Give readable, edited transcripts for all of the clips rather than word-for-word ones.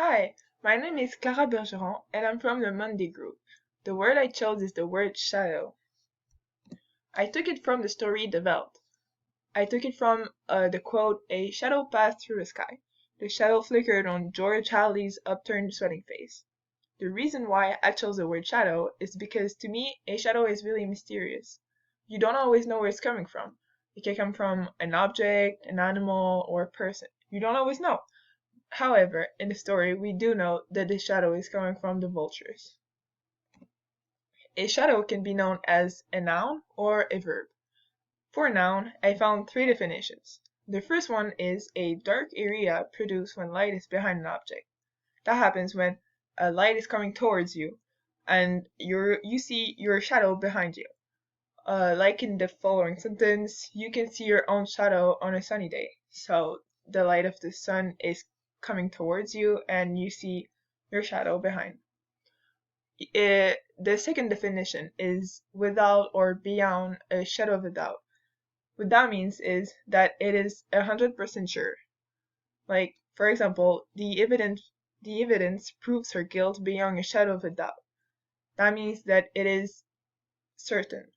Hi, my name is Clara Bergeron and I'm from the Monday group. The word I chose is the word shadow. I took it from the story The Veld. I took it from the quote, "A shadow passed through the sky. The shadow flickered on George Halley's upturned sweating face." The reason why I chose the word shadow is because to me, a shadow is really mysterious. You don't always know where it's coming from. It can come from an object, an animal, or a person. You don't always know. However, in the story, we do know that the shadow is coming from the vultures. A shadow can be known as a noun or a verb. For noun, I found three definitions. The first one is a dark area produced when light is behind an object. That happens when a light is coming towards you and you see your shadow behind you. Like in the following sentence, you can see your own shadow on a sunny day. So the light of the sun is coming towards you and you see your shadow behind. The second definition is without or beyond a shadow of a doubt. What that means is that it is 100% sure. Like, for example, the evidence proves her guilt beyond a shadow of a doubt. That means that it is certain.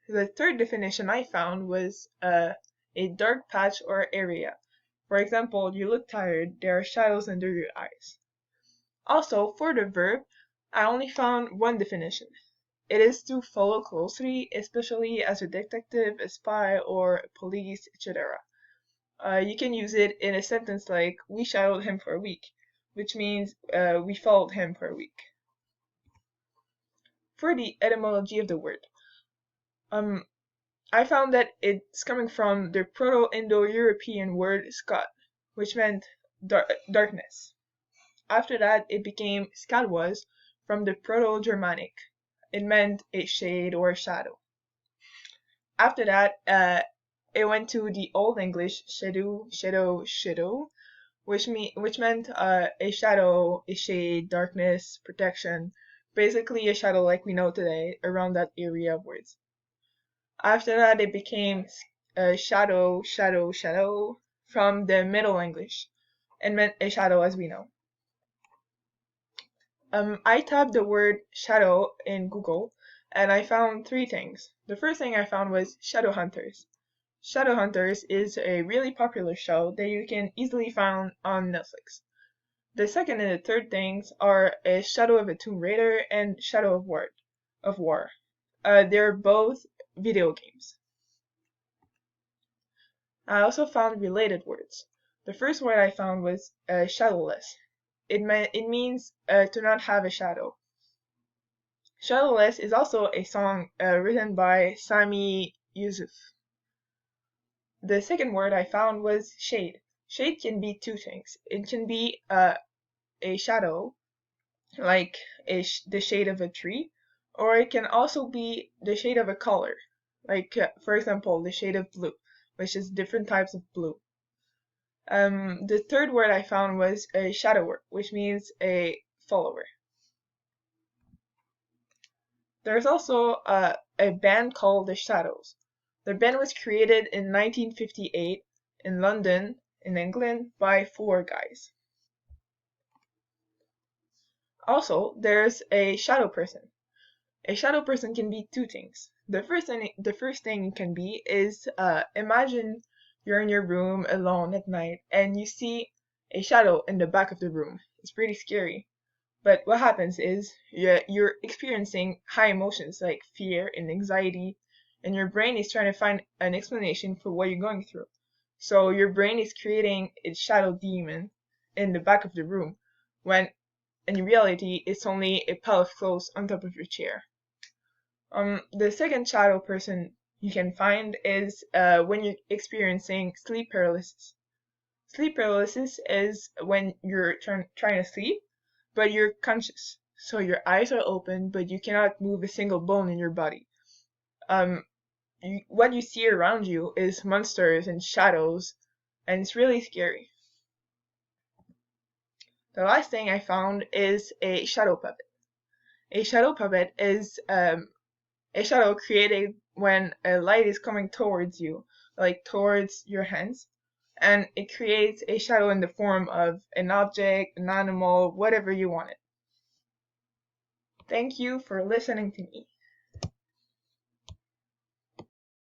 The third definition I found was a dark patch or area. For example, you look tired, there are shadows under your eyes. Also, for the verb, I only found one definition. It is to follow closely, especially as a detective, a spy, or police, etc. You can use it in a sentence like, "We shadowed him for a week," which means we followed him for a week. For the etymology of the word, I found that it's coming from the Proto-Indo-European word "scad," which meant darkness. After that, it became "scadwas" from the Proto-Germanic. It meant a shade or a shadow. After that, it went to the Old English "shadow," which meant a shadow, a shade, darkness, protection, basically a shadow like we know today around that area of words. After that, it became shadow from the Middle English and meant a shadow as we know. I tapped the word shadow in Google and I found three things. The first thing I found was Shadowhunters. Shadowhunters is a really popular show that you can easily find on Netflix. The second and the third things are a Shadow of a Tomb Raider and Shadow of War. They're both video games. I also found related words. The first word I found was shadowless. It means to not have a shadow. Shadowless is also a song written by Sami Yusuf. The second word I found was shade. Shade can be two things. It can be a shadow, like the shade of a tree, or it can also be the shade of a color, like for example, the shade of blue, which is different types of blue. The third word I found was a shadower, which means a follower. There's also a band called The Shadows. The band was created in 1958 in London, in England, by four guys. Also, there's a shadow person. A shadow person can be two things. The first thing it can be is imagine you're in your room alone at night and you see a shadow in the back of the room. It's pretty scary. But what happens is you're experiencing high emotions like fear and anxiety, and your brain is trying to find an explanation for what you're going through. So your brain is creating its shadow demon in the back of the room, when in reality it's only a pile of clothes on top of your chair. The second shadow person you can find is when you're experiencing sleep paralysis. Sleep paralysis is when you're trying to sleep, but you're conscious. So your eyes are open, but you cannot move a single bone in your body. What you see around you is monsters and shadows, and it's really scary. The last thing I found is a shadow puppet. A shadow puppet is a shadow created when a light is coming towards you, like towards your hands. and it creates a shadow in the form of an object, an animal, whatever you want it. Thank you for listening to me.